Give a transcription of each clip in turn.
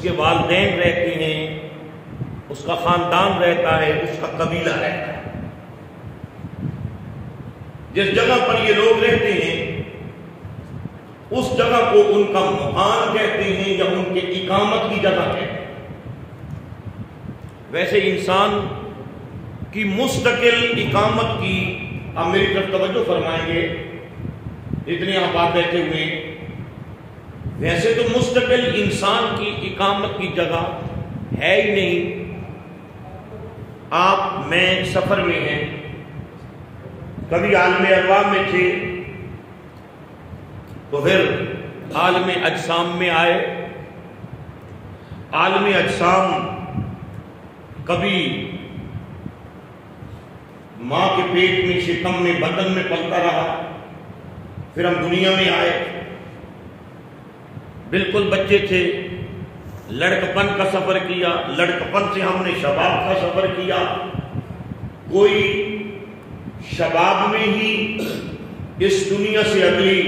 کے والدین رہتے ہیں، اس کا خاندان رہتا ہے، اس کا قبیلہ رہتا ہے۔ جس جگہ پر یہ لوگ رہتے ہیں اس جگہ کو ان کا مکان کہتے ہیں یا ان کے اقامت کی جگہ کہتے ہیں۔ ویسے انسان کی مستقل اقامت کی، آپ میری طرف توجہ فرمائیں گے اتنے آپ بیٹھے ہوئے، ویسے تو مستقل انسان کی اقامت کی جگہ ہے ہی نہیں۔ آپ میں سفر میں ہیں، کبھی عالم ارواح میں تھے تو پھر عالم اجسام میں آئے۔ عالم اجسام کبھی ماں کے پیٹ میں، شکم میں، بدن میں پلتا رہا، پھر ہم دنیا میں آئے، بالکل بچے تھے، لڑکپن کا سفر کیا، لڑکپن سے ہم نے شباب کا سفر کیا، کوئی شباب میں ہی اس دنیا سے اگلی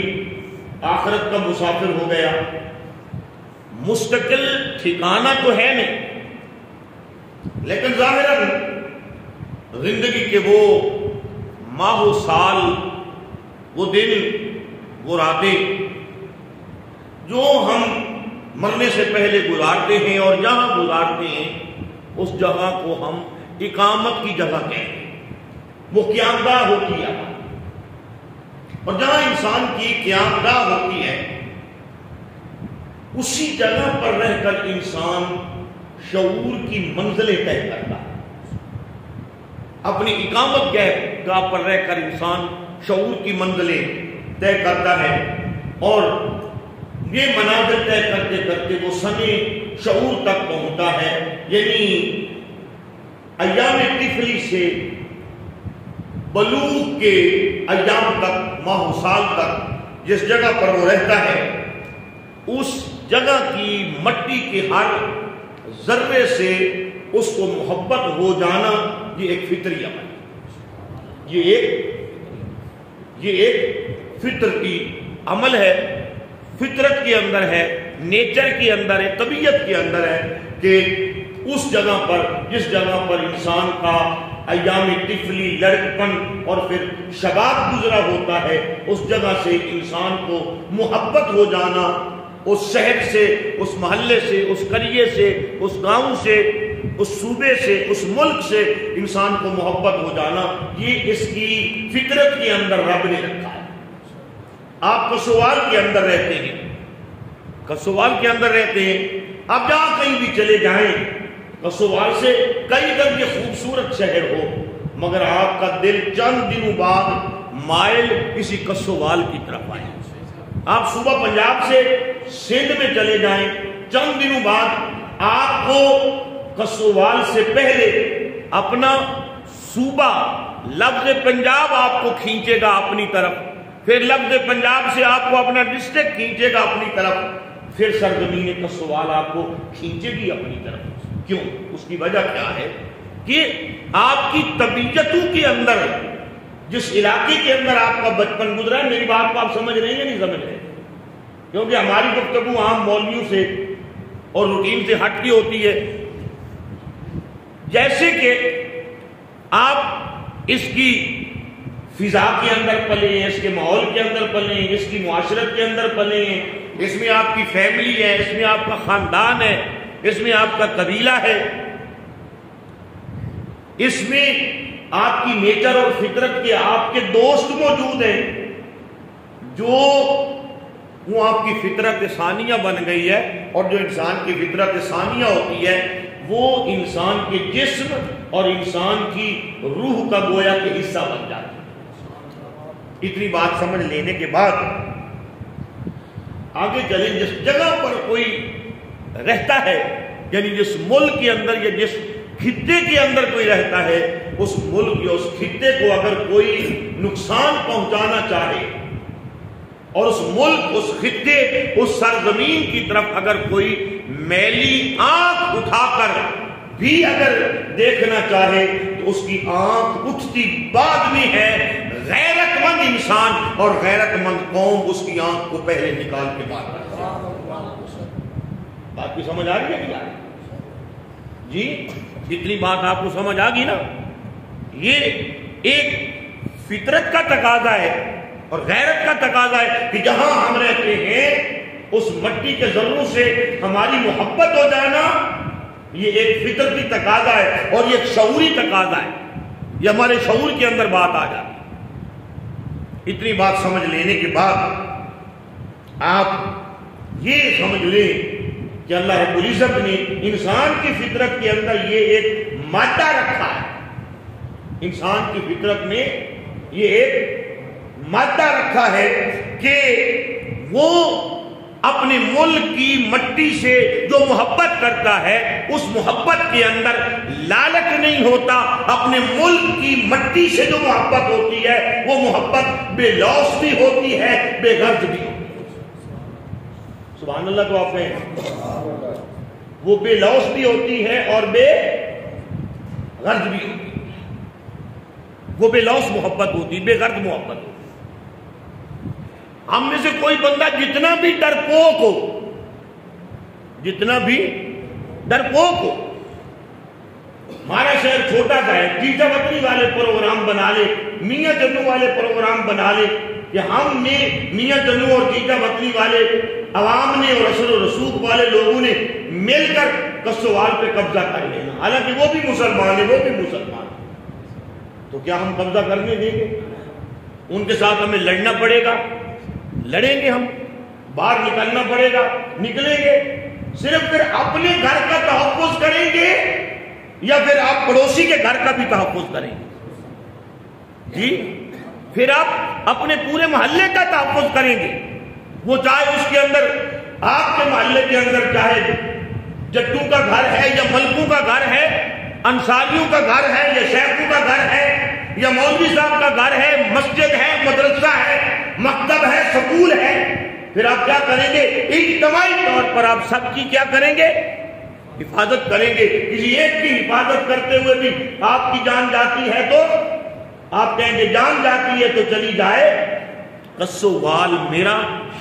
آخرت کا مسافر ہو گیا۔ مستقل ٹھکانہ تو ہے نہیں، لیکن ظاہراً زندگی کے وہ ماہ و سال، وہ دن، وہ راتیں جو ہم مرنے سے پہلے گزارتے ہیں اور جہاں گزارتے ہیں اس جگہ کو ہم اقامت کی جگہ کہتے ہیں۔ وہ قیامگاہ ہوتی ہے، اور جہاں انسان کی قیامگاہ ہوتی ہے اسی جگہ پر رہ کر انسان شعور کی منزلیں طے کرتا ہے۔ اپنی اقامت گاہ پر رہ کر انسان شعور کی منزلیں طے کرتا ہے، اور یہ منازل طے کرتے کرتے وہ سنے شعور تک پہنچتا ہے، یعنی ایام طفلی سے بلوغ کے ایام تک، ماہ و سال تک جس جگہ پر وہ رہتا ہے اس جگہ کی مٹی کے ہر ذرے سے اس کو محبت ہو جانا، یہ ایک فطری عمل ہے، یہ ایک فطرتی عمل ہے، فطرت کے اندر ہے، نیچر کے اندر ہے، طبیعت کے اندر ہے کہ اس جگہ پر، جس جگہ پر انسان کا ایام طفلی، لڑکپن اور پھر شباب گزرا ہوتا ہے، اس جگہ سے انسان کو محبت ہو جانا، اس شہر سے، اس محلے سے، اس قریے سے، اس گاؤں سے، اس صوبے سے، اس ملک سے انسان کو محبت ہو جانا، یہ اس کی فطرت کے اندر رب نے رکھا ہے۔ آپ کسوال کے اندر رہتے ہیں، کسوال کے اندر رہتے ہیں، آپ جہاں کہیں بھی چلے جائیں، کسوال سے کئی اگر یہ خوبصورت شہر ہو، مگر آپ کا دل چند دنوں بعد مائل کسی کسوال کی طرف آئے۔ آپ صوبہ پنجاب سے سندھ میں چلے جائیں، چند دنوں بعد آپ کو کسوال سے پہلے اپنا صوبہ لفظ پنجاب آپ کو کھینچے گا اپنی طرف، پھر لفظ پنجاب سے آپ کو اپنا ڈسٹرکٹ کھینچے گا اپنی طرف، پھر سرزمین کسوال آپ کو کھینچے گی اپنی طرف۔ کیوں؟ اس کی وجہ کیا ہے کہ آپ کی طبیعتوں کے اندر، جس علاقے کے اندر آپ کا بچپن گزرا ہے، میری بات کو آپ سمجھ رہے ہیں یا نہیں سمجھ رہے؟ کیونکہ ہماری گفتگو عام مولویوں سے اور روٹین سے ہٹ کی ہوتی ہے۔ جیسے کہ آپ اس کی فضا کے اندر پلے ہیں، اس کے ماحول کے اندر پلے ہیں، اس کی معاشرت کے اندر پلے ہیں، اس میں آپ کی فیملی ہے، اس میں آپ کا خاندان ہے، اس میں آپ کا قبیلہ ہے، اس میں آپ کی نیچر اور فطرت کے آپ کے دوست موجود ہیں، جو وہ آپ کی فطرت ثانیہ بن گئی ہے، اور جو انسان کی فطرت ثانیہ ہوتی ہے وہ انسان کے جسم اور انسان کی روح کا گویا کہ حصہ بن جاتی ہے۔ اتنی بات سمجھ لینے کے بعد آگے چلیں، جس جگہ پر کوئی رہتا ہے، یعنی جس ملک کے اندر یا جس خطے کے اندر کوئی رہتا ہے، اس ملک یا اس خطے کو اگر کوئی نقصان پہنچانا چاہے، اور اس ملک، اس خطے، اس سرزمین کی طرف اگر کوئی میلی آنکھ اٹھا کر بھی اگر دیکھنا چاہے تو اس کی آنکھ اٹھتی بعد میں ہے۔ غیرت مند انسان اور غیرت مند قوم اس کی آنکھ کو پہلے نکال کے بعد رکھتے ہیں۔ بات کی سمجھ آ رہی ہے نہیں آ رہی؟ جی جتنی بات آپ کو سمجھ آ گئی نا، یہ ایک فطرت کا تقاضا ہے اور غیرت کا تقاضا ہے کہ جہاں ہم رہتے ہیں اس مٹی کے ذروں سے ہماری محبت ہو جائے نا، یہ ایک فطرتی تقاضا ہے اور یہ ایک شعوری تقاضا ہے، یہ ہمارے شعور کے اندر بات آ جاتی ہے۔ اتنی بات سمجھ لینے کے بعد آپ یہ سمجھ لیں کہ اللہ رب العزت نے انسان کی فطرت کے اندر یہ ایک مادہ رکھا ہے، انسان کی فطرت میں یہ ایک مادہ رکھا ہے کہ وہ اپنے ملک کی مٹی سے جو محبت کرتا ہے اس محبت کے اندر لالچ نہیں ہوتا، اپنے ملک کی مٹی سے جو محبت ہوتی ہے وہ محبت بے لوث بھی ہوتی ہے، بے غرض بھی ہوتی ہے۔ سبحان اللہ تو آپ نے، وہ بے لوث بھی ہوتی ہے اور بے غرض بھی ہوتی ہے، وہ بے لوث محبت ہوتی ہے، بے غرض محبت ہوتی ہے۔ ہم میں سے کوئی بندہ جتنا بھی ڈرپوک ہو، جتنا بھی ڈرپوک ہو، ہمارا شہر چھوٹا سا ہے، جیجا وطنی والے پروگرام بنا لے، میاں جنو والے پروگرام بنا لے کہ ہم نے میاں جنو اور جیجا وطنی والے عوام نے اور اثر و رسوخ والے لوگوں نے مل کر کسوال پہ قبضہ کر لینا، حالانکہ وہ بھی مسلمان ہیں، وہ بھی مسلمان ہیں، تو کیا ہم قبضہ کرنے دیں گے؟ ان کے ساتھ ہمیں لڑنا پڑے گا، لڑیں گے، ہم باہر نکلنا پڑے گا، نکلیں گے، صرف پھر اپنے گھر کا تحفظ کریں گے یا پھر آپ پڑوسی کے گھر کا بھی تحفظ کریں گے؟ جی پھر آپ اپنے پورے محلے کا تحفظ کریں گے، وہ چاہے اس کے اندر آپ کے محلے کے اندر چاہے جٹوں کا گھر ہے یا ملکوں کا گھر ہے، انصاریوں کا گھر ہے یا شیخوں کا گھر ہے یا مولوی صاحب کا گھر ہے، مسجد ہے، مدرسہ ہے، مکتب ہے، سکول ہے، پھر آپ کیا کریں گے؟ اجتماعی طور پر آپ سب کی کیا کریں گے؟ حفاظت کریں گے۔ کسی ایک کی حفاظت کرتے ہوئے بھی آپ کی جان جاتی ہے تو آپ کہیں گے جان جاتی ہے تو چلی جائے، کسووال میرا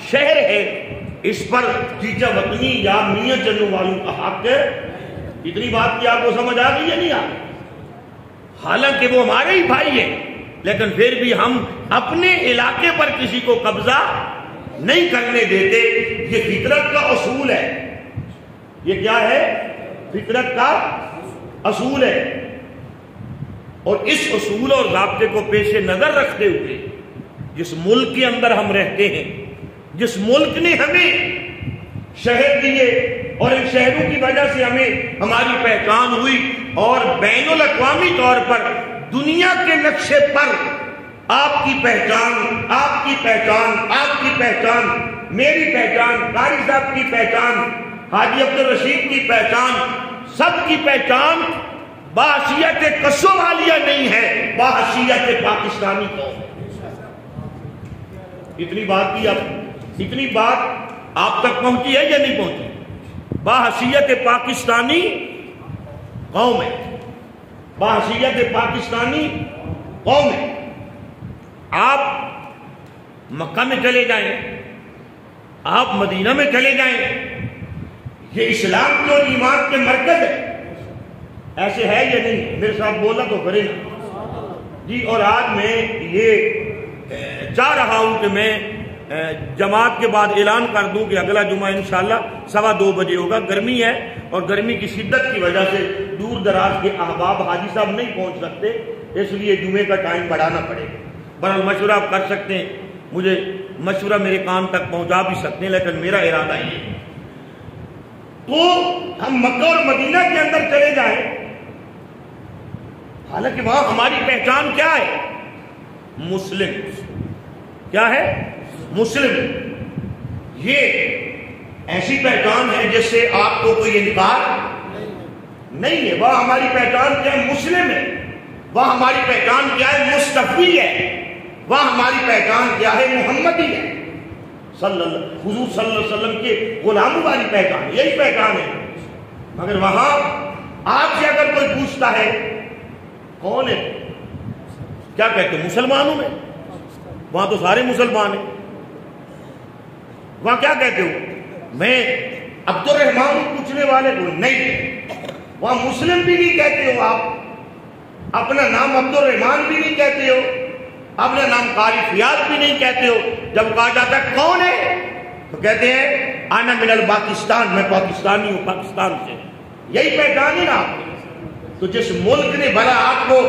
شہر ہے، اس پر جیجا وطنی یا میاں جنو والوں کا حق ہے۔ اتنی بات کی آپ کو سمجھ آ گئی ہے نہیں آ؟ حالانکہ وہ ہمارے ہی بھائی ہیں، لیکن پھر بھی ہم اپنے علاقے پر کسی کو قبضہ نہیں کرنے دیتے۔ یہ فطرت کا اصول ہے، یہ کیا ہے؟ فطرت کا اصول ہے، اور اس اصول اور ضابطے کو پیش نظر رکھتے ہوئے جس ملک کے اندر ہم رہتے ہیں، جس ملک نے ہمیں شہر دیے اور ان شہروں کی وجہ سے ہمیں ہماری پہچان ہوئی اور بین الاقوامی طور پر دنیا کے نقشے پر آپ کی پہچان، آپ کی پہچان، آپ کی پہچان، میری پہچان، قاری صاحب کی پہچان، حاجی عبدالرشید کی پہچان، سب کی پہچان بحیثیت کسووالیہ نہیں ہے، بحیثیت پاکستانی قوم۔ اتنی بات کی، اب اتنی بات آپ تک پہنچی ہے یا نہیں پہنچی؟ بحیثیت پاکستانی قوم ہے، بحیثیت پاکستانی قوم ہے۔ آپ مکہ میں چلے جائیں، آپ مدینہ میں چلے جائیں، یہ اسلام کے اور ایمان کے مرکز ہے، ایسے ہے یا نہیں؟ میرے ساتھ بولا تو کرے نا جی۔ اور آج میں یہ چاہ رہا ہوں کہ میں جماعت کے بعد اعلان کر دوں کہ اگلا جمعہ انشاءاللہ 2:15 بجے ہوگا۔ گرمی ہے اور گرمی کی شدت کی وجہ سے دور دراز کے احباب حاجی صاحب نہیں پہنچ سکتے، اس لیے جمعے کا ٹائم بڑھانا پڑے گا۔ بہرحال مشورہ آپ کر سکتے ہیں، مجھے مشورہ میرے کان تک پہنچا بھی سکتے ہیں، لیکن میرا ارادہ یہ ہے تو ہم مکہ اور مدینہ کے اندر چلے جائیں، حالانکہ وہاں ہماری پہچان کیا ہے؟ مسلم۔ کیا ہے؟ مسلم۔ یہ ایسی پہچان ہے جس سے آپ کو کوئی انکار نہیں ہے۔ وہاں ہماری پہچان کیا ہے؟ مسلم ہے۔ وہاں ہماری پہچان کیا ہے؟ مصطفی ہے۔ وہاں ہماری پہچان کیا ہے؟ محمدی ہے، حضور صلی اللہ علیہ وسلم کے غلاموں والی پہچان، یہی پہچان ہے۔ مگر وہاں آپ سے اگر کوئی پوچھتا ہے کون ہے، کیا کہتے ہیں؟ مسلمانوں میں، وہاں تو سارے مسلمان ہیں، وہاں کیا کہتے ہو؟ میں عبد الرحمان پوچھنے والے کو نہیں، وہاں مسلم بھی نہیں کہتے ہو آپ، اپنا نام عبد الرحمان بھی نہیں کہتے ہو، اپنا نام قاری فیاض بھی نہیں کہتے ہو۔ جب کہا جاتا ہے کون ہے تو کہتے ہیں انا من الپاکستان، میں پاکستانی ہوں، پاکستان سے۔ یہی پہچان ہے نا آپ کو۔ تو جس ملک نے بھلا آپ کو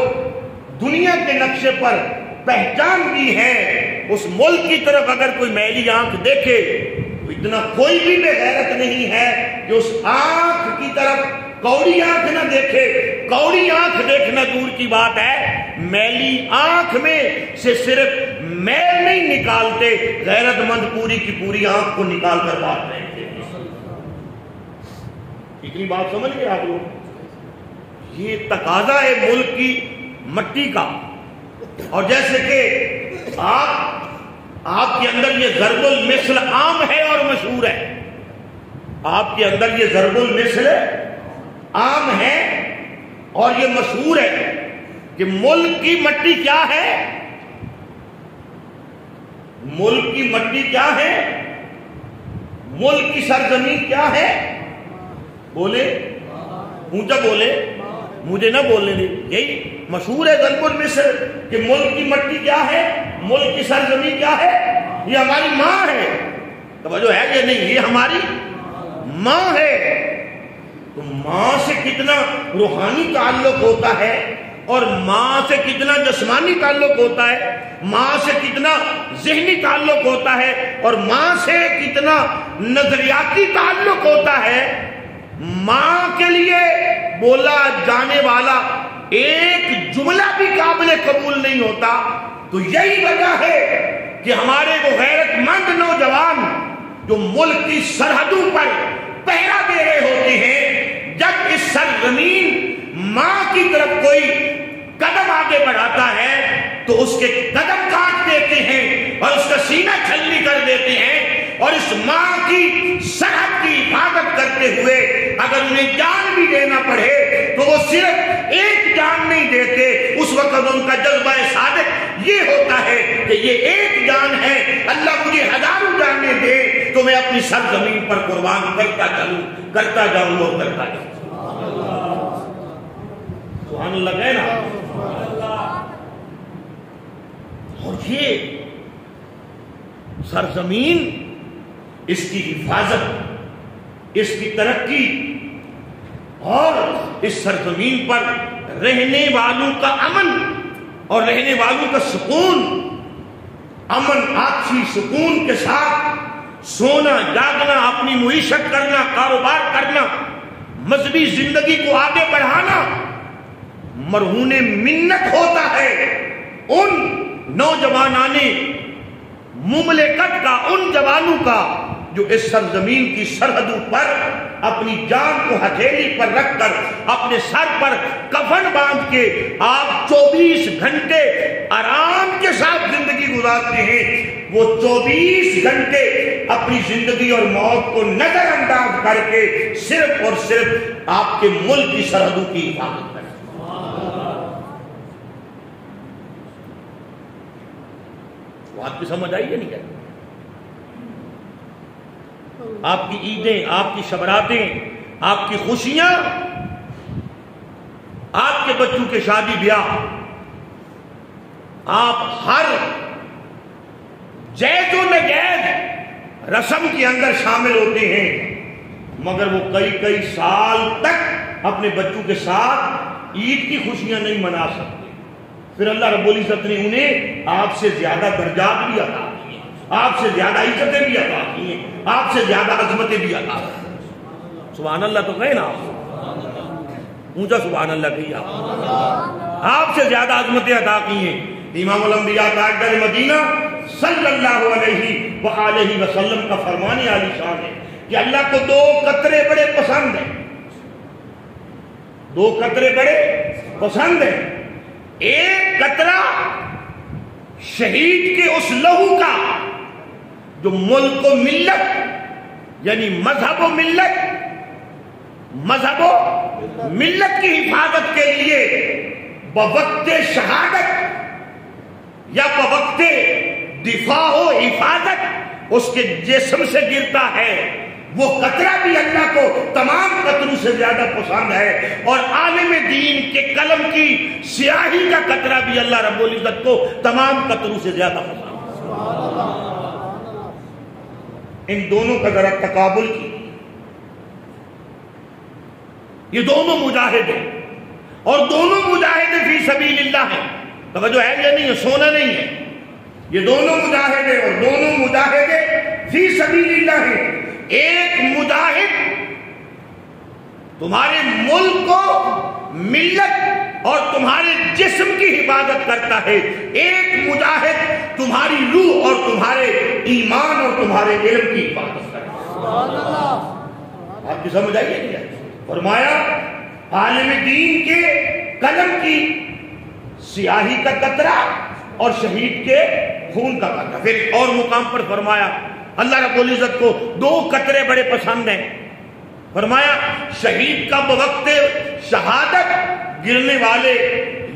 دنیا کے نقشے پر پہچان دی ہے، اس ملک کی طرف اگر کوئی میلی آنکھ دیکھے تو اتنا کوئی بھی بے غیرت نہیں ہے کہ اس آنکھ کی طرف کوڑی آنکھ نہ دیکھے۔ کوڑی آنکھ دیکھنا دور کی بات ہے، میلی آنکھ میں سے صرف میل نہیں نکالتے، غیرت مند پوری کی پوری آنکھ کو نکال کر بات رہے تھے۔ اتنی بات سمجھ گئے آپ لوگ؟ یہ تقاضا ہے ملک کی مٹی کا۔ اور جیسے کہ آپ کے اندر یہ ضرب المثل عام ہے اور مشہور ہے، آپ کے اندر یہ ضرب المثل عام ہے اور یہ مشہور ہے کہ ملک کی مٹی کیا ہے، ملک کی مٹی کیا ہے، ملک کی سرزمین کیا ہے؟ بولے اونچا بولے، مجھے نہ بولنے دیں۔ یہی مشہور ہے ضرب المثل کہ ملک کی مٹی کیا ہے، ملک کی سرزمین کیا ہے؟ یہ ہماری ماں ہے۔ توجہ ہے کہ نہیں؟ یہ ہماری ماں ہے۔ تو ماں سے کتنا روحانی تعلق ہوتا ہے اور ماں سے کتنا جسمانی تعلق ہوتا ہے، ماں سے کتنا ذہنی تعلق ہوتا ہے اور ماں سے کتنا نظریاتی تعلق ہوتا ہے۔ ماں کے لیے بولا جانے والا ایک جملہ بھی قابل قبول نہیں ہوتا۔ تو یہی وجہ ہے کہ ہمارے وہ غیرت مند نوجوان جو ملک کی سرحدوں پر پہرا دے رہے ہوتے ہیں، جب اس سرزمین ماں کی طرف کوئی قدم آگے بڑھاتا ہے تو اس کے قدم کاٹ دیتے ہیں اور اس کا سینہ چھلنی کر دیتے ہیں، اور اس ماں کی سرحد کی حفاظت کرتے ہوئے اگر انہیں جان بھی دینا پڑے تو وہ صرف ایک جان نہیں دیتے، اس وقت ان کا جذبہ صادق یہ ہوتا ہے کہ یہ ایک جان ہے، اللہ مجھے ہزاروں جانیں دے تو میں اپنی سرزمین پر قربان کرتا چلوں، کرتا جاؤں اور کرتا جاؤں۔ سبحان اللہ کہے نا۔ اور یہ سرزمین، اس کی حفاظت، اس کی ترقی اور اس سرزمین پر رہنے والوں کا امن اور رہنے والوں کا سکون، امن آپسی سکون کے ساتھ سونا جاگنا، اپنی معیشت کرنا، کاروبار کرنا، مذہبی زندگی کو آگے بڑھانا مرہون منت ہوتا ہے ان نوجوانان مملکت کا، ان جوانوں کا جو اس سرزمین کی سرحدوں پر اپنی جان کو ہتھیلی پر رکھ کر اپنے سر پر کفن باندھ کے آپ 24 گھنٹے آرام کے ساتھ زندگی گزارتے ہیں۔ وہ 24 گھنٹے اپنی زندگی اور موت کو نظر انداز کر کے صرف اور صرف آپ کے ملک کی سرحدوں کی حفاظت کریں۔ بات کی سمجھ آئی ہے نہیں کہتے؟ آپ کی عیدیں، آپ کی شبراتیں، آپ کی خوشیاں، آپ کے بچوں کے شادی بیاہ، آپ ہر جیز و نجیز رسم کے اندر شامل ہوتے ہیں، مگر وہ کئی سال تک اپنے بچوں کے ساتھ عید کی خوشیاں نہیں منا سکتے۔ پھر اللہ رب العزت نے انہیں آپ سے زیادہ درجات بھی عطا کیے، آپ سے زیادہ عزتیں بھی عطا کی ہیں، آپ سے زیادہ عظمتیں بھی عطا کی۔ سبحان اللہ تو کہیں نا، اونچا سبحان اللہ کہیے آپ سے زیادہ عظمتیں عطا کی ہیں۔ امام الانبیاء تاجدار مدینہ صلی اللہ علیہ وآلہ وسلم کا فرمان عالی شان ہے کہ اللہ کو 2 قطرے بڑے پسند ہیں، 2 قطرے بڑے پسند ہیں۔ ایک قطرہ شہید کے اس لہو کا جو ملک و ملت یعنی مذہب و ملت کی حفاظت کے لیے بوقت شہادت یا بوقت دفاع و حفاظت اس کے جسم سے گرتا ہے، وہ قطرہ بھی اللہ کو تمام قطروں سے زیادہ پسند ہے، اور عالم دین کے قلم کی سیاہی کا قطرہ بھی اللہ رب العزت کو تمام قطروں سے زیادہ پسند ہے۔ ان دونوں کا ذرا تقابل کی، یہ دونوں مجاہد ہیں، اور دونوں مجاہد فی سبیل اللہ ہیں۔ توجہ ہے یا نہیں ہے؟ سونا نہیں ہے، یہ دونوں مجاہد ہیں اور دونوں مجاہد فی سبیل اللہ ہیں۔ ایک مجاہد تمہارے ملک کو، ملت اور تمہارے جسم کی حفاظت کرتا ہے، ایک مجاہد تمہاری روح اور تمہارے ایمان اور تمہارے علم کی حفاظت کرتا ہے۔ آپ کی سمجھ آئیے کیا؟ فرمایا عالم دین کے قلم کی سیاہی کا قطرہ اور شہید کے خون کا قطرہ۔ پھر اور مقام پر فرمایا اللہ رب العزت کو دو قطرے بڑے پسند ہیں۔ فرمایا شہید کا بوقت شہادت گرنے والے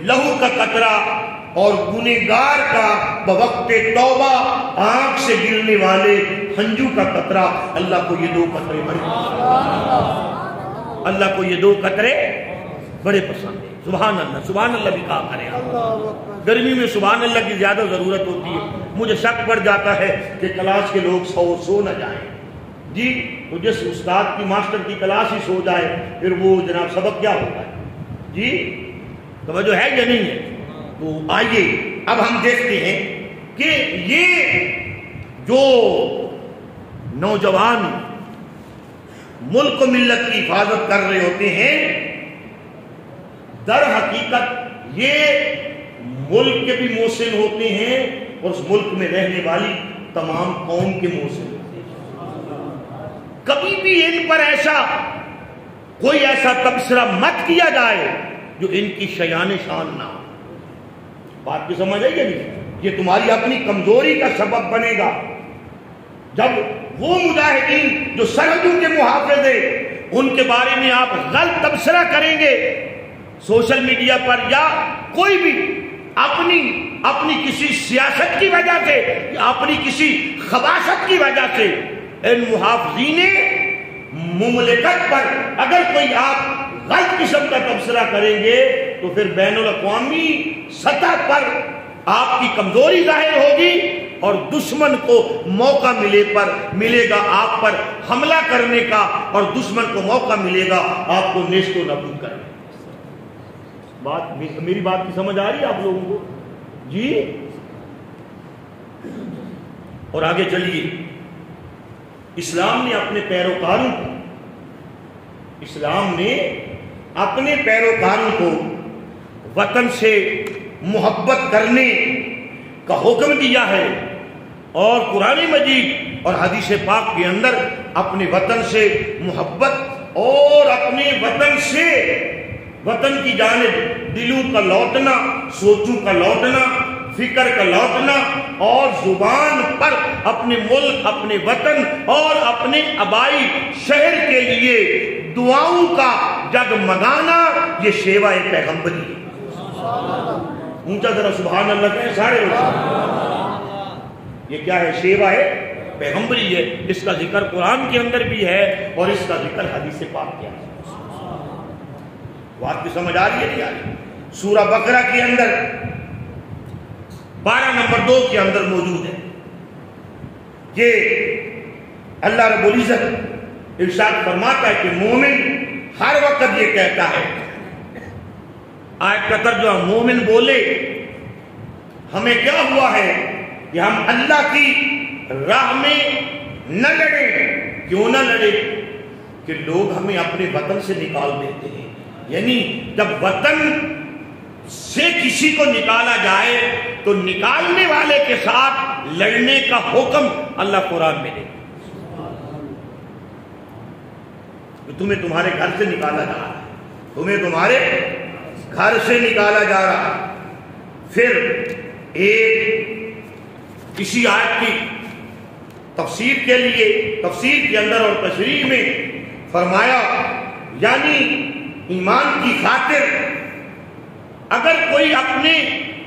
لہو کا قطرہ، اور گنہگار کا بوقت توبہ آنکھ سے گرنے والے ہنجو کا قطرہ۔ اللہ کو یہ دو قطرے بڑے پسند ہیں، اللہ کو یہ دو قطرے بڑے پسند ہیں۔ سبحان اللہ، سبحان اللہ بھی کہا کریں۔ گرمی میں سبحان اللہ کی زیادہ ضرورت ہوتی ہے۔ مجھے شک پڑ جاتا ہے کہ کلاس کے لوگ سو نہ جائیں جی، تو جس استاد کی ماسٹر کی کلاس ہی سو جائے پھر وہ جناب سبق کیا ہوتا ہے جی؟ توجہ ہے یا نہیں ہے؟ تو آئیے اب ہم دیکھتے ہیں کہ یہ جو نوجوان ملک و ملت کی حفاظت کر رہے ہوتے ہیں، در حقیقت یہ ملک کے بھی محسن ہوتے ہیں اور اس ملک میں رہنے والی تمام قوم کے محسن ہوتے ہیں۔ کبھی بھی ان پر کوئی ایسا تبصرہ مت کیا جائے جو ان کی شیان شان نہ ہو۔ بات کی سمجھ آئی نہیں؟ یہ تمہاری اپنی کمزوری کا سبب بنے گا جب وہ مجاہدین جو سرحدوں کے محافظ ہیں ان کے بارے میں آپ غلط تبصرہ کریں گے سوشل میڈیا پر، یا کوئی بھی اپنی کسی سیاست کی وجہ سے یا اپنی کسی خباثت کی وجہ سے ان محافظین مملکت پر اگر کوئی آپ غلط قسم کا تبصرہ کریں گے تو پھر بین الاقوامی سطح پر آپ کی کمزوری ظاہر ہوگی، اور دشمن کو موقع ملے گا آپ پر حملہ کرنے کا، اور دشمن کو موقع ملے گا آپ کو نیست و نابود کرنے کا۔ میری بات کی سمجھ آ رہی ہے آپ لوگوں کو جی؟ اور آگے چلیے، اسلام نے اپنے پیروکاروں کو وطن سے محبت کرنے کا حکم دیا ہے، اور قرآن مجید اور حدیث پاک کے اندر اپنے وطن سے محبت اور اپنے وطن کی جانب دلوں کا لوٹنا، سوچوں کا لوٹنا، فکر کا لوٹنا، اور زبان پر اپنے ملک، اپنے وطن اور اپنے آبائی شہر کے لیے دعاؤں کا جگمگانا، یہ شیوہ پیغمبری ہے۔ اونچا ذرا سبحان اللہ کہیں سارے لوگ۔ یہ کیا ہے؟ شیوہ پیغمبری ہے۔ اس کا ذکر قرآن کے اندر بھی ہے اور اس کا ذکر حدیث پاک کے اندر۔ بات کی سمجھ آ رہی ہے نہیں آ رہی؟ سورہ بقرہ کے اندر 12 نمبر 2 کے اندر موجود ہے کہ اللہ رب العزت ارشاد فرماتا ہے کہ مومن ہر وقت یہ کہتا ہے، آیت کا ترجمہ مومن بولے ہمیں کیا ہوا ہے کہ ہم اللہ کی راہ میں نہ لڑیں۔ کیوں نہ لڑے؟ کہ لوگ ہمیں اپنے وطن سے نکال دیتے ہیں۔ یعنی جب وطن سے کسی کو نکالا جائے تو نکالنے والے کے ساتھ لڑنے کا حکم اللہ قرآن میں دے۔ تمہیں تمہارے گھر سے نکالا جا رہا ہے، تمہیں تمہارے گھر سے نکالا جا رہا ہے۔ پھر کسی آیت کی تفسیر کے لیے تفسیر کے اندر اور تشریح میں فرمایا، یعنی ایمان کی خاطر اگر کوئی اپنے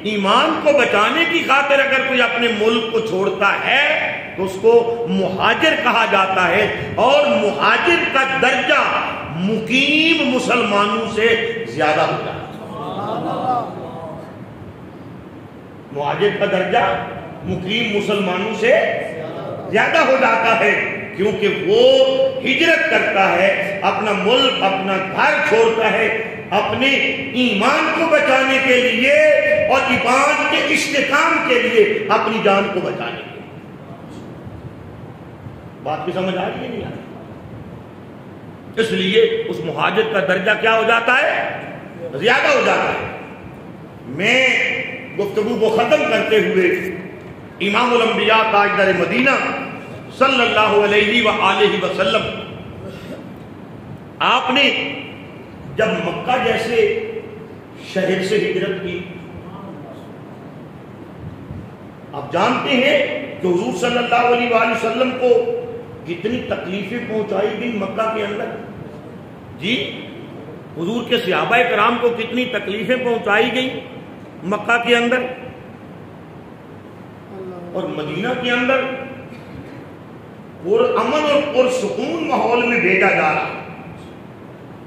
ایمان کو بچانے کی خاطر اگر کوئی اپنے ملک کو چھوڑتا ہے تو اس کو مہاجر کہا جاتا ہے، اور مہاجر کا درجہ مقیم مسلمانوں سے زیادہ ہو جاتا ہے۔ مہاجر کا درجہ مقیم مسلمانوں سے زیادہ ہو جاتا ہے، کیونکہ وہ ہجرت کرتا ہے، اپنا ملک اپنا گھر چھوڑتا ہے اپنے ایمان کو بچانے کے لیے اور ایمان کے استحکام کے لیے، اپنی جان کو بچانے کے لیے۔ بات کی سمجھ آ رہی ہے نہیں آ رہی؟ اس لیے اس مہاجر کا درجہ کیا ہو جاتا ہے؟ زیادہ ہو جاتا ہے۔ میں گفتگو کو ختم کرتے ہوئے امام الانبیاء تاجدار مدینہ صلی اللہ علیہ وآلہ وسلم، آپ نے جب مکہ جیسے شہر سے ہجرت کی، آپ جانتے ہیں کہ حضور صلی اللہ علیہ وآلہ وسلم کو کتنی تکلیفیں پہنچائی گئی مکہ کے اندر؟ جی، حضور کے صحابہ کرام کو کتنی تکلیفیں پہنچائی گئی مکہ کے اندر، اور مدینہ کے اندر پرامن اور پرسکون ماحول میں بھیجا جا رہا۔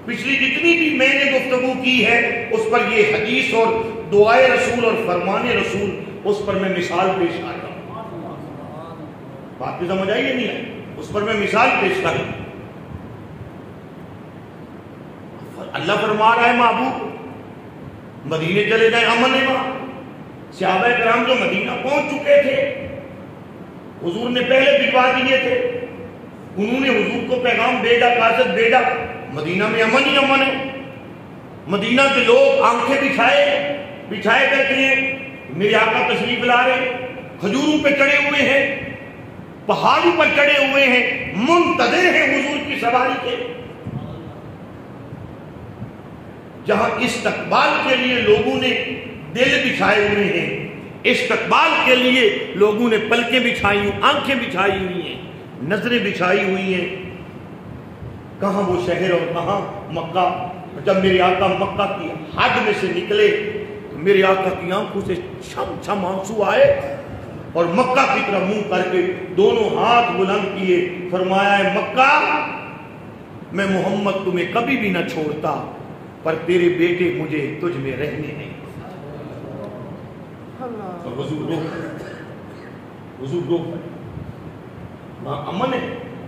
پچھلی جتنی بھی میں نے گفتگو کی ہے اس پر یہ حدیث اور دعائے رسول اور فرمان رسول، اس پر میں مثال پیش کر رہا ہوں۔ بات کی سمجھ آئی ہے نہیں ہے؟ اس پر میں مثال پیش کر رہا ہوں۔ اللہ فرما رہا ہے محبوب مدینے چلے جائیں، امن ہے وہاں۔ صحابہ کرام جو مدینہ پہنچ چکے تھے، حضور نے پہلے بھجوا دیے تھے، انہوں نے حضور کو پیغام بھیجا، قاصد بھیجا، مدینہ میں امن ہی امن ہے۔ مدینہ کے لوگ آنکھیں بچھائے کرتے ہیں، میرے آقا تشریف لا رہے، کھجوروں پہ چڑھے ہوئے ہیں، پہاڑوں پر چڑھے ہوئے ہیں، منتظر ہیں حضور کی سواری کے۔ جہاں استقبال کے لیے لوگوں نے دل بچھائے ہوئے ہیں، استقبال کے لیے لوگوں نے پلکیں بچھائی ہوئی، آنکھیں بچھائی ہوئی ہیں، نظریں بچھائی ہوئی ہیں، کہاں وہ شہر اور کہاں مکہ۔ جب میرے آقا مکہ کی حد میں سے نکلے تو میرے آقا کی آنکھوں سے چھم چھم آنسو آئے، اور مکہ کی طرف منہ کر کے دونوں ہاتھ بلند کیے، فرمایا ہے مکہ میں محمد تمہیں کبھی بھی نہ چھوڑتا، پر تیرے بیٹے مجھے تجھ میں رہنے نہیں۔ اور حضور روک وہاں امن ہے،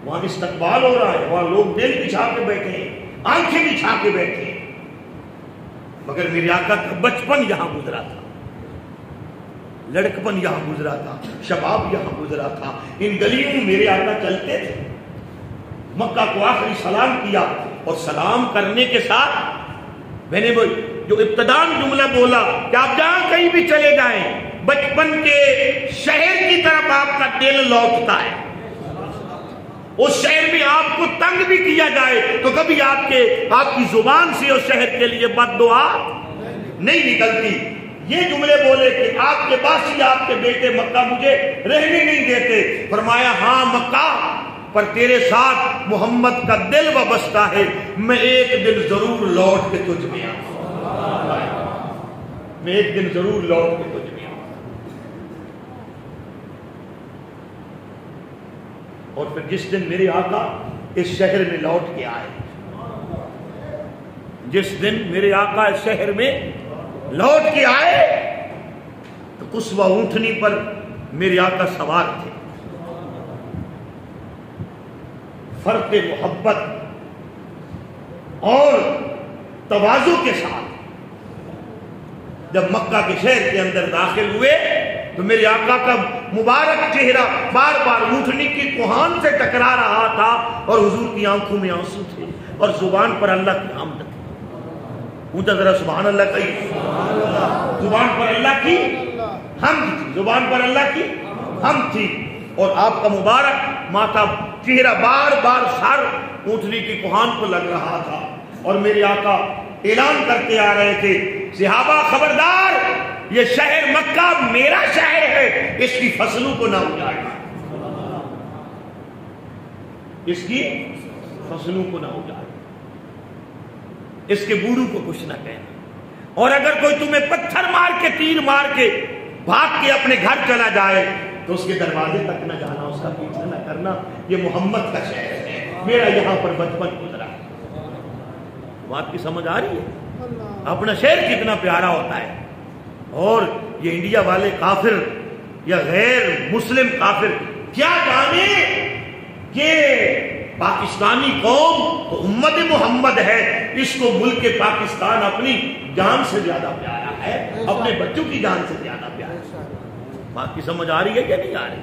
وہاں استقبال ہو رہا ہے، وہاں لوگ دل بچھا کے بیٹھے ہیں، آنکھیں بچھا کے بیٹھے ہیں، مگر میرے آقا کا بچپن یہاں گزرا تھا، لڑکپن یہاں گزرا تھا، شباب یہاں گزرا تھا، ان گلیوں میں میرے آقا چلتے تھے۔ مکہ کو آخری سلام کیا، اور سلام کرنے کے ساتھ میں نے جو ابتدان جملہ بولا کہ آپ جہاں کہیں بھی چلے جائیں، بچپن کے شہر کی طرف آپ کا دل لوٹتا ہے۔ اس شہر میں آپ کو تنگ بھی کیا جائے تو کبھی آپ کی زبان سے اس شہر کے لیے بد دعا نہیں نکلتی۔ یہ جملے بولے کہ آپ کے باسی آپ کے بیٹے مکہ مجھے رہنے نہیں دیتے، فرمایا ہاں مکہ، پر تیرے ساتھ محمد کا دل وابستہ ہے، میں ایک دن ضرور لوٹ کے تجھ میں آؤں، میں ایک دن ضرور لوٹ کے تجھ میں آؤں۔ اور پھر جس دن میرے آقا اس شہر میں لوٹ کے آئے، جس دن میرے آقا اس شہر میں لوٹ کے آئے تو قصوہ اونٹنی پر میرے آقا سوار تھے، فرق محبت اور تواضع کے ساتھ جب مکہ کے شہر کے اندر داخل ہوئے تو میرے آقا کا مبارک چہرہ بار بار اونٹنی کی کوہان سے ٹکرا رہا تھا، اور حضور کی آنکھوں میں آنسو تھے، اور زبان پر اللہ کی حمد تھی۔ اونچا ذرا سبحان اللہ کہیے، زبان پر اللہ کی حمد تھی، زبان پر اللہ کی حمد تھی، اور آپ کا مبارک ماتھا چہرہ بار بار سر اونٹنی کی کوہان پر لگ رہا تھا، اور میرے آقا اعلان کرتے آ رہے تھے، صحابہ خبردار، یہ شہر مکہ میرا شہر ہے، اس کی فصلوں کو نہ اجاڑنا، اس کی فصلوں کو نہ اجاڑنا، اس کے بوڑھوں کو کچھ نہ کہنا، اور اگر کوئی تمہیں پتھر مار کے تیر مار کے بھاگ کے اپنے گھر چلا جائے تو اس کے دروازے تک نہ جانا، اس کا پیچھا نہ کرنا، یہ محمد کا شہر ہے، میرا یہاں پر بچپن گزرا۔ بات کی سمجھ آ رہی ہے؟ اپنا شہر کتنا پیارا ہوتا ہے۔ اور یہ انڈیا والے کافر یا غیر مسلم کافر کیا جانے کہ پاکستانی قوم تو امت محمد ہے، اس کو ملک پاکستان اپنی جان سے زیادہ پیارا ہے، اپنے بچوں کی جان سے زیادہ پیارا ہے۔ بات کی سمجھ آ رہی ہے یا نہیں آ رہی؟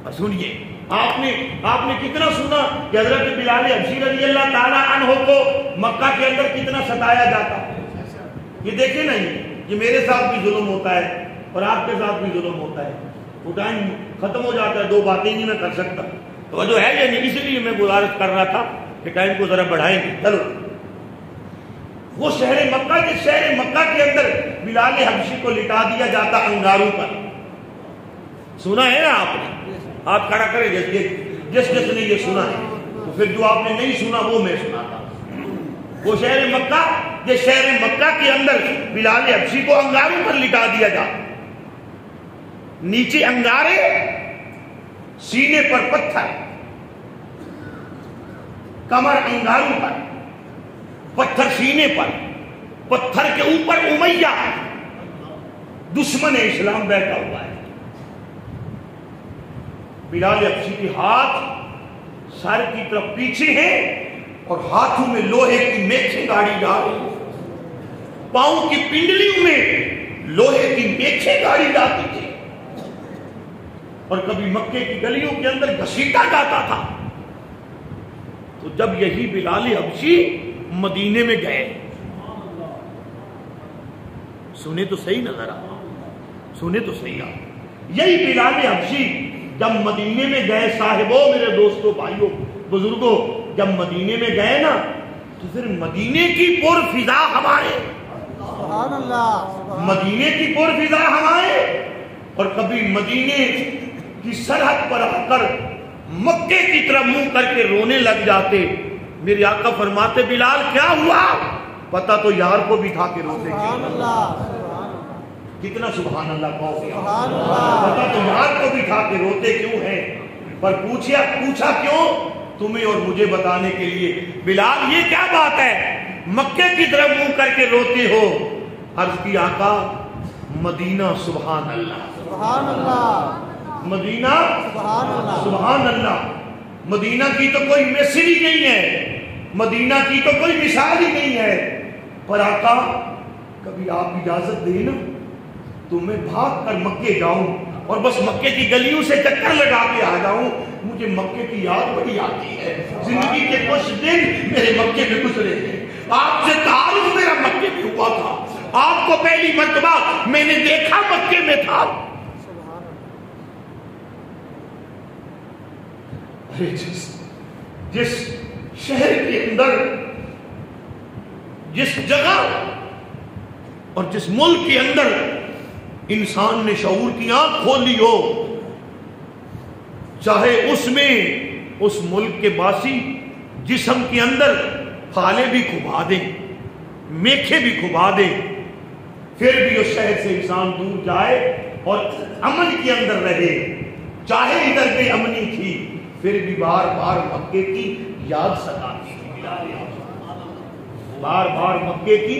اور سنیے، آپ نے کتنا سنا کہ حضرت بلال حبشی رضی اللہ تعالیٰ عنہ کو مکہ کے اندر کتنا ستایا جاتا ہے۔ یہ دیکھیں نا، یہ میرے ساتھ بھی ظلم ہوتا ہے اور آپ کے ساتھ بھی ظلم ہوتا ہے، وہ ٹائم ختم ہو جاتا ہے، دو باتیں نہیں میں کر سکتا، تو جو ہے یہ نہیں، اسی لیے میں گزارش کر رہا تھا کہ ٹائم کو ذرا بڑھائیں گے۔ چلو، وہ شہر مکہ، جس شہر مکہ کے اندر بلال حبشی کو لٹا دیا جاتا انگاروں پر، سنا ہے نا آپ نے؟ آپ کھڑا کریں جس نے یہ سنا ہے، تو پھر جو آپ نے نہیں سنا وہ میں سناتا ہوں۔ وہ شہر مکہ، جس شہر مکہ کے اندر بلال حبشی کو انگاروں پر لٹا دیا جاتا، نیچے انگارے، سینے پر پتھر، کمر انگاروں پر، پتھر سینے پر، پتھر کے اوپر امیہ دشمن اسلام بیٹھا ہوا ہے۔ بلال حبشی کے ہاتھ سر کی طرف پیچھے ہیں اور ہاتھوں میں لوہے کی میخیں گاڑی جا رہی ہیں، پاؤں کی پنڈلیوں میں لوہے کی میخیں گاڑی جاتی تھی، اور کبھی مکے کی گلیوں کے اندر گھسیٹا جاتا تھا۔ تو جب یہی بلال حبشی مدینے میں گئے، سنے تو صحیح نظر آ، سنے تو صحیح آ، یہی بلال حبشی جب مدینے میں گئے، صاحبوں، میرے دوستوں، بھائیوں، بزرگوں، جب مدینے میں گئے نا، تو پھر مدینے کی پر فضا ہمارے، سبحان اللہ، مدینے کی پر فضا ہمارے، اور کبھی مدینے کی سرحد پر آ کر مکے کی طرف منہ کر کے رونے لگ جاتے۔ میرے آقا فرماتے، بلال کیا ہوا؟ پتہ تو یار کو بھی تھا کہ روتے کتنا سبحان اللہ کہو گے، پتہ تو یار کو بھی تھا کہ روتے کیوں ہیں، پر پوچھا کیوں؟ تمہیں اور مجھے بتانے کے لیے، بلال یہ کیا بات ہے، مکے کی طرف منہ کر کے روتے ہو؟ عرض کی آقا، مدینہ سبحان اللہ، سبحان اللہ، مدینہ سبحان اللہ، مدینہ کی تو کوئی مثل ہی نہیں ہے، مدینہ کی تو کوئی مثال ہی نہیں ہے، پر آقا کبھی آپ اجازت دیں نا تو میں بھاگ کر مکے جاؤں اور بس مکے کی گلیوں سے چکر لگا کے آ جاؤں، مجھے مکے کی یاد بڑی آتی ہے، زندگی کے کچھ دن میرے مکے میں گزرے ہیں، آپ سے تعارف میرا مکے میں ہوا تھا، آپ کو پہلی مرتبہ میں نے دیکھا مکے میں تھا۔ جس شہر کے اندر، جس جگہ اور جس ملک کے اندر انسان نے شعور کی آنکھ کھولی ہو، چاہے اس میں اس ملک کے باسی جسم کے اندر پھالے بھی کھبا دیں، میخیں بھی کھبا دیں، پھر بھی اس شہر سے انسان دور جائے اور امن کے اندر رہے، چاہے ادھر بے امنی تھی پھر بھی بار بار مکے کی یاد ستاتی تھی بلال حبشی، بار بار مکے کی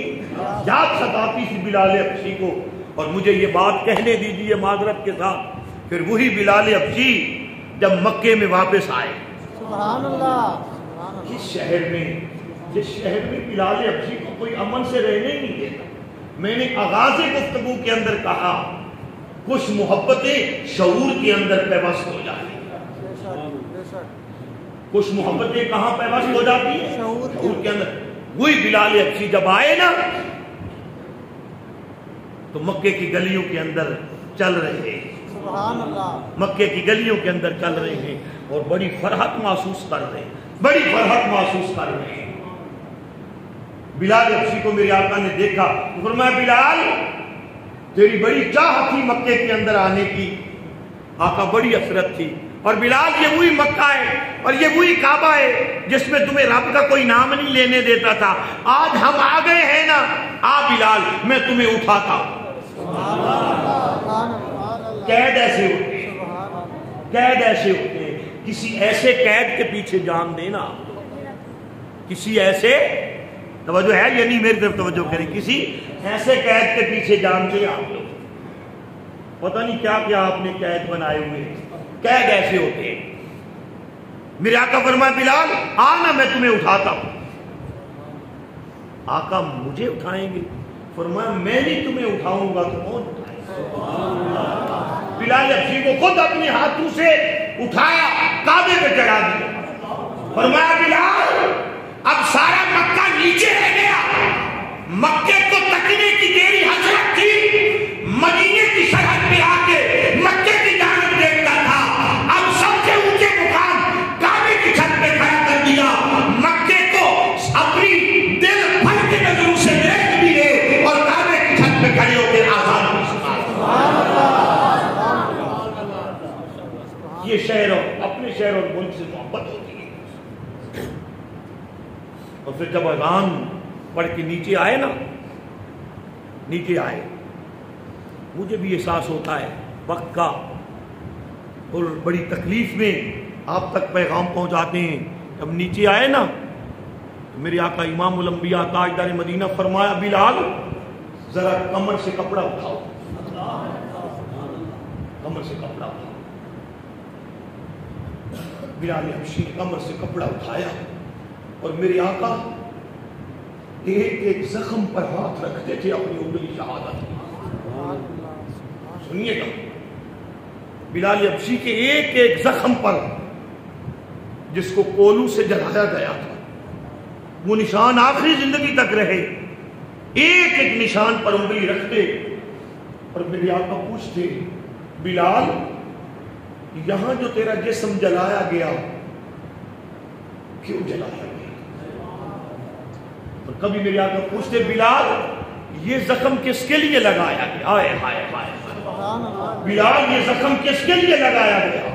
یاد ستاتی تھی بلال حبشی کو۔ اور مجھے یہ بات کہنے دیجیے معذرت کے ساتھ، پھر وہی بلال حبشی جب مکے میں واپس آئے، سبحان اللہ، جس شہر میں بلال حبشی کو کوئی امن سے رہنے نہیں دیتا، میں نے آغاز گفتگو کے اندر کہا کچھ محبتیں شعور کے اندر پیوست ہو جاتی ہیں، کچھ محبتیں کہاں پیوست ہو جاتی ہیں؟ شعور کے اندر۔ وہی بلال حبشی جب آئے نا تو مکے کی گلیوں کے اندر چل رہے ہیں، سبحان اللہ، مکے کی گلیوں کے اندر چل رہے ہیں اور بڑی فرحت محسوس کر رہے ہیں، بڑی فرحت محسوس کر رہے ہیں۔ بلال حبشی کو میرے آقا نے دیکھا، فرمایا بلال تیری بڑی چاہت تھی مکے کے اندر آنے کی، آقا بڑی حسرت تھی، اور بلال یہ وہی مکہ ہے اور یہ وہی کعبہ ہے جس میں تمہیں رب کا کوئی نام نہیں لینے دیتا تھا، آج ہم آ گئے ہیں نا، آ بلال میں تمہیں اٹھاتا ہوں۔ قید ایسے ہوتے ہیں، قید ایسے ہوتے ہیں، کسی ایسے قید کے پیچھے جان دینا آپ لوگ، کسی ایسے، توجہ ہے یا نہیں میری طرف توجہ کریں، کسی ایسے قید کے پیچھے جان دیں آپ لوگ، پتہ نہیں کیا کیا آپ نے قید بنائے ہوئے، قید ایسے ہوتے ہیں۔ میرے آقا فرمایا بلال آنا میں تمہیں اٹھاتا ہوں۔ آقا مجھے اٹھائیں گے؟ فرمایا میں نہیں تمہیں اٹھاؤں گا تو کون اٹھائے گا؟ بلال حبشی کو خود اپنے ہاتھوں سے اٹھایا، کعبے پہ چڑھا دیا۔ فرمایا بلال اب سارا مکہ نیچے رہ گیا، مکے کو تکنے کی تیری حسرت تھی، مدینے کی سرحد پہ آ کے مکے کی جانب دیکھتا تھا، اب سب سے اونچے مقام کعبے کی چھت پہ کھڑا کر دیا، مکے کو اپنی دل بھر کے نظروں سے دیکھ بھی لے اور کعبے کی چھت پہ کھڑے ہو کے آزاد بھی سنا۔ یہ شہر اپنے شہر اور ملک سے محبت ہوتی ہے۔ اور پھر جب اذان پڑھ کے نیچے آئے نا، نیچے آئے، مجھے بھی احساس ہوتا ہے وقت کا، اور بڑی تکلیف میں آپ تک پیغام پہنچاتے ہیں۔ جب نیچے آئے نا تو میرے آقا امام الانبیاء تاجدار مدینہ فرمایا بلال ذرا کمر سے کپڑا اٹھاؤ، کمر سے کپڑا اٹھاؤ۔ بلال حبشی نے کمر سے کپڑا اٹھایا اور میرے آقا ایک ایک زخم پر ہاتھ رکھتے تھے اپنی انگلی شہادت۔ سنیے گا، بلال حبشی کے ایک ایک زخم پر جس کو کولو سے جلایا گیا تھا، وہ نشان آخری زندگی تک رہے، ایک ایک نشان پر انگلی رکھتے اور میرے آقا پوچھتے بلال یہاں جو تیرا جسم جلایا گیا کیوں جلایا گیا؟ اور کبھی میرے آقا پوچھتے بلال یہ زخم کس کے لیے لگایا گیا؟ آئے ہائے ہائے، بلال یہ زخم کس کے لیے لگایا گیا؟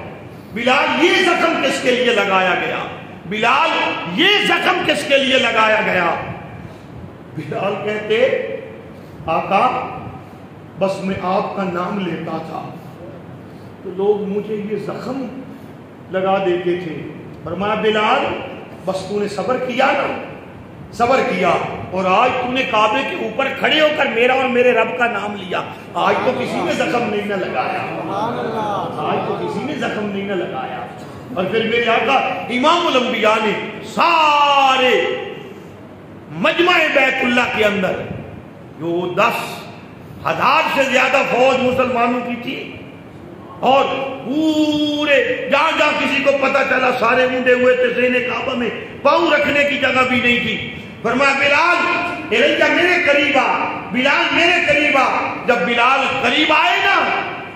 بلال یہ زخم کس کے لیے لگایا گیا؟ بلال یہ زخم کس کے لیے لگایا گیا؟ بلال کہتے آقا بس میں آپ کا نام لیتا تھا تو لوگ مجھے یہ زخم لگا دیتے تھے۔ فرمایا بلال بس تو نے صبر کیا نا، صبر کیا، اور آج تو نے کعبے کے اوپر کھڑے ہو کر میرا اور میرے رب کا نام لیا، آج تو کسی نے زخم نہیں نہ لگایا، آج تو کسی نے زخم نہیں نہ لگایا۔ اور پھر میرے آقا امام الانبیاء نے سارے مجمع بیت اللہ کے اندر جو 10,000 سے زیادہ فوج مسلمانوں کی تھی، اور پورے جہاں جہاں کسی کو پتا چلا سارے اونڈے ہوئے تھے، زین کعبہ میں پاؤں رکھنے کی جگہ بھی نہیں تھی۔ فرمایا بلال الیکا میرے قریب آ، بلال میرے قریب آ۔ جب بلال قریب آئے نا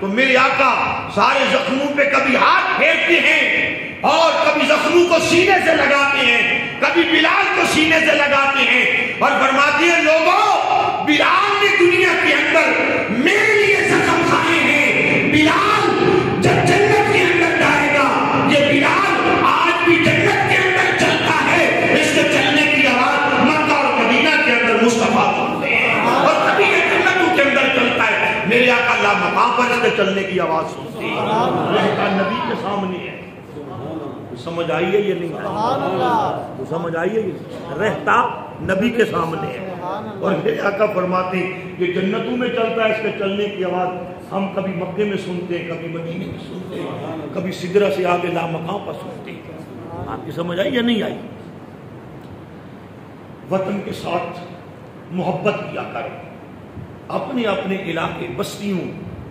تو میرے آقا سارے زخموں پہ کبھی ہاتھ پھیرتے ہیں اور کبھی زخموں کو سینے سے لگاتے ہیں، کبھی بلال کو سینے سے لگاتے ہیں، اور فرماتے ہیں لوگوں بلال نے دنیا کے اندر میرے لیے زخم کھائے ہیں، بلال جب جنت کے اندر جائے گا یہ بلال آج بھی جنت کے اندر چلتا ہے، اس کے چلنے کی آواز مکہ اور مدینہ کے اندر مصطفیٰ سنتے ہیں، اور کبھی یہ جنتوں کے اندر چلتا ہے، میرے آقا اللہ مقام پر اس کے چلنے کی آواز سنتے ہیں، رہتا نبی کے سامنے ہے۔ سمجھ آئیے یہ نہیں سمجھ آئیے یہ رہتا نبی کے سامنے ہے، اور میرے آقا فرماتے ہیں یہ جنتوں میں چلتا ہے، اس کے چلنے کی آواز ہم کبھی مکے میں سنتے ہیں، کبھی مدینے میں سنتے ہیں، کبھی سدرہ سے آگے لامقام پر سنتے ہیں۔ آپ کی سمجھ آئی یا نہیں آئی؟ وطن کے ساتھ محبت کیا کرو، اپنے اپنے علاقے، بستیوں،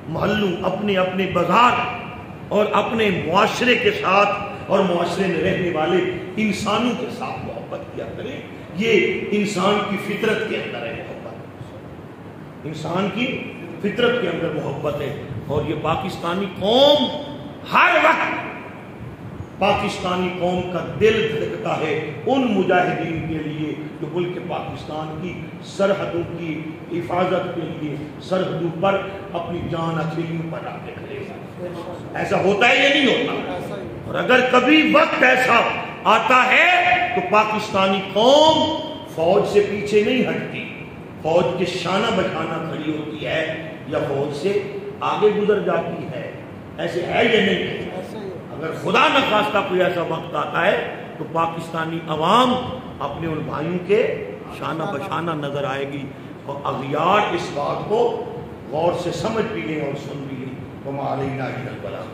محلوں، اپنے اپنے بازار اور اپنے معاشرے کے ساتھ اور معاشرے میں رہنے والے انسانوں کے ساتھ محبت کیا کریں۔ یہ انسان کی فطرت کے اندر ہے محبت، انسان کی فطرت کے اندر محبت ہے۔ اور یہ پاکستانی قوم ہر وقت پاکستانی قوم کا دل دھڑکتا ہے ان مجاہدین کے لیے جو ملک پاکستان کی سرحدوں کی حفاظت کے لیے سرحدوں پر اپنی جان ہتھیلیوں پر رکھ کے کھڑے ہیں۔ ایسا ہوتا ہے یا نہیں ہوتا؟ اور اگر کبھی وقت ایسا آتا ہے تو پاکستانی قوم فوج سے پیچھے نہیں ہٹتی، فوج کے شانہ بشانہ کھڑی ہوتی ہے یا فوج سے آگے گزر جاتی ہے۔ ایسے ہے یا نہیں؟ اگر خدا نخواستہ کوئی ایسا وقت آتا ہے تو پاکستانی عوام اپنے ان بھائیوں کے شانہ بشانہ نظر آئے گی، اور اغیار اس بات کو غور سے سمجھ بھی گئے اور سن بھی گئے۔ وما علینا الا البلاغ۔